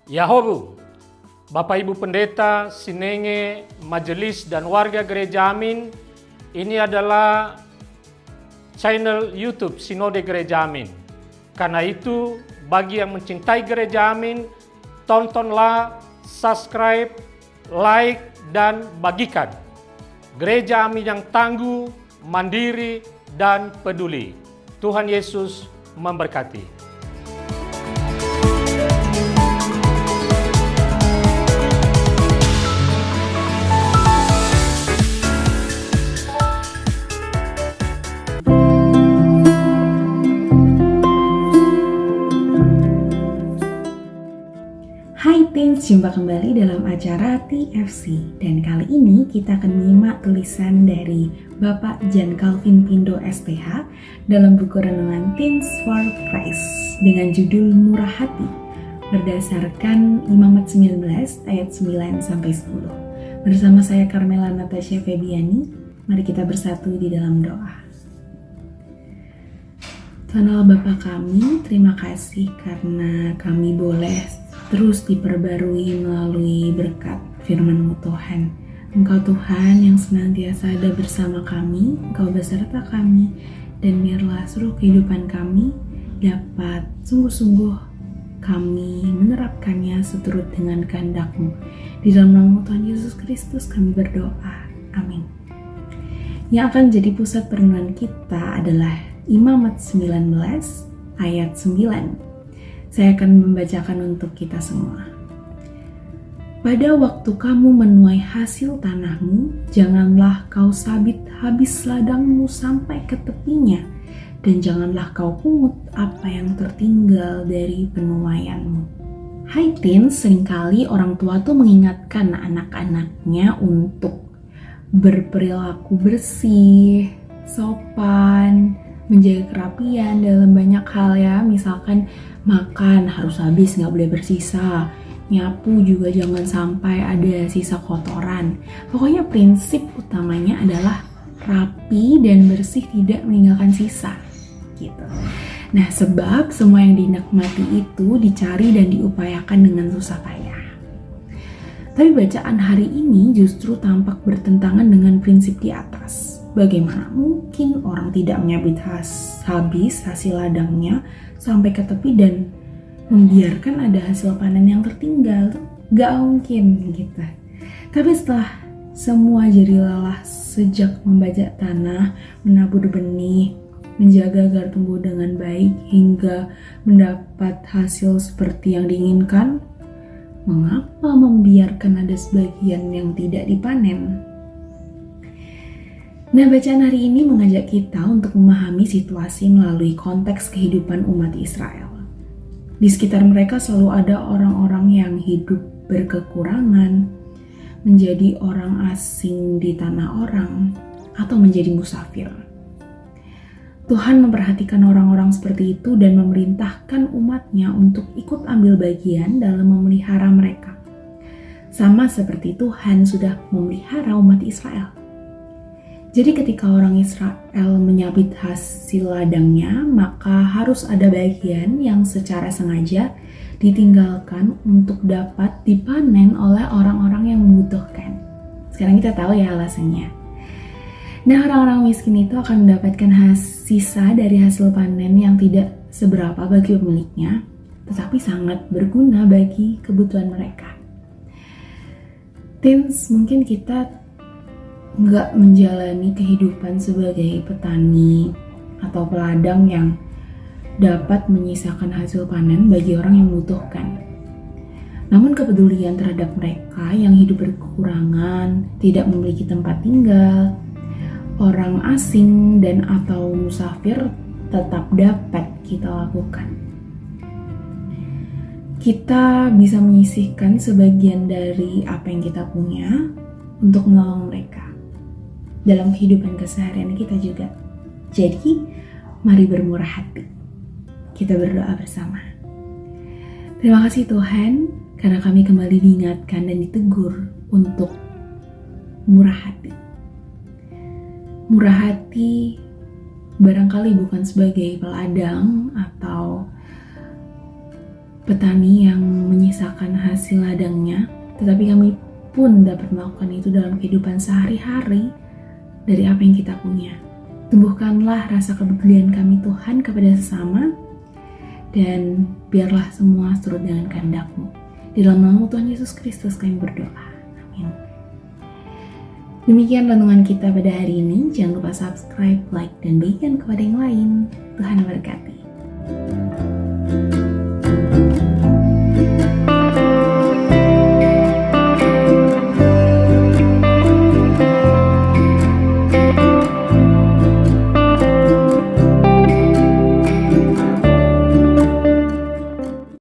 Yahobu, Bapak Ibu Pendeta, Sinenge, Majelis dan warga Gereja Amin, ini adalah channel YouTube Sinode Gereja Amin. Karena itu, bagi yang mencintai Gereja Amin, tontonlah, subscribe, like, dan bagikan. Gereja Amin yang tangguh, mandiri, dan peduli. Tuhan Yesus memberkati. Hai Teens, jumpa kembali dalam acara TFC. Dan kali ini kita akan menyimak tulisan dari Bapak Jan Calvin Pindo STH dalam buku renungan Teens for Christ dengan judul Murah Hati, berdasarkan Imamat 19 ayat 9-10. Bersama saya Carmela Natasha Febiani, mari kita bersatu di dalam doa. Tuhan Allah Bapa kami, terima kasih karena kami boleh terus diperbarui melalui berkat firman-Mu Tuhan. Engkau Tuhan yang senantiasa ada bersama kami, Engkau beserta kami, dan biarlah seluruh kehidupan kami dapat sungguh-sungguh kami menerapkannya seturut dengan kehendak-Mu. Di dalam nama Tuhan Yesus Kristus kami berdoa. Amin. Yang akan jadi pusat perenungan kita adalah Imamat 19 ayat 9. Saya akan membacakan untuk kita semua. Pada waktu kamu menuai hasil tanahmu, janganlah kau sabit habis ladangmu sampai ke tepinya, dan janganlah kau pungut apa yang tertinggal dari penuaianmu. Hai teens, seringkali orang tua tuh mengingatkan anak-anaknya untuk berperilaku bersih, sopan, menjaga kerapian dalam banyak hal ya. Misalkan makan harus habis, nggak boleh bersisa. Nyapu juga jangan sampai ada sisa kotoran. Pokoknya prinsip utamanya adalah rapi dan bersih, tidak meninggalkan sisa gitu. Nah, sebab semua yang dinikmati itu dicari dan diupayakan dengan susah payah. Tapi bacaan hari ini justru tampak bertentangan dengan prinsip di atas. Bagaimana mungkin orang tidak menyabit habis hasil ladangnya sampai ke tepi dan membiarkan ada hasil panen yang tertinggal? Gak mungkin gitu. Tapi setelah semua jadi lelah sejak membajak tanah, menabur benih, menjaga agar tumbuh dengan baik hingga mendapat hasil seperti yang diinginkan, mengapa membiarkan ada sebagian yang tidak dipanen? Nah, bacaan hari ini mengajak kita untuk memahami situasi melalui konteks kehidupan umat Israel. Di sekitar mereka selalu ada orang-orang yang hidup berkekurangan, menjadi orang asing di tanah orang, atau menjadi musafir. Tuhan memperhatikan orang-orang seperti itu dan memerintahkan umatnya untuk ikut ambil bagian dalam memelihara mereka. Sama seperti Tuhan sudah memelihara umat Israel. Jadi ketika orang Israel menyabit hasil ladangnya, maka harus ada bagian yang secara sengaja ditinggalkan untuk dapat dipanen oleh orang-orang yang membutuhkan. Sekarang kita tahu ya alasannya. Nah, orang-orang miskin itu akan mendapatkan sisa dari hasil panen yang tidak seberapa bagi pemiliknya, tetapi sangat berguna bagi kebutuhan mereka. Teens, mungkin kita nggak menjalani kehidupan sebagai petani atau peladang yang dapat menyisakan hasil panen bagi orang yang membutuhkan. Namun kepedulian terhadap mereka yang hidup berkekurangan, tidak memiliki tempat tinggal, orang asing dan atau musafir tetap dapat kita lakukan. Kita bisa menyisihkan sebagian dari apa yang kita punya untuk menolong mereka dalam kehidupan keseharian kita juga. Jadi, mari bermurah hati. Kita berdoa bersama. Terima kasih Tuhan, karena kami kembali diingatkan dan ditegur untuk murah hati. Murah hati barangkali bukan sebagai peladang atau petani yang menyisakan hasil ladangnya, tetapi kami pun dapat melakukan itu dalam kehidupan sehari-hari dari apa yang kita punya. Tumbuhkanlah rasa kepedulian kami Tuhan kepada sesama, dan biarlah semua surut dengan kehendak-Mu. Di dalam nama Tuhan Yesus Kristus kami berdoa. Amin. Demikian renungan kita pada hari ini. Jangan lupa subscribe, like, dan bagikan kepada yang lain. Tuhan memberkati.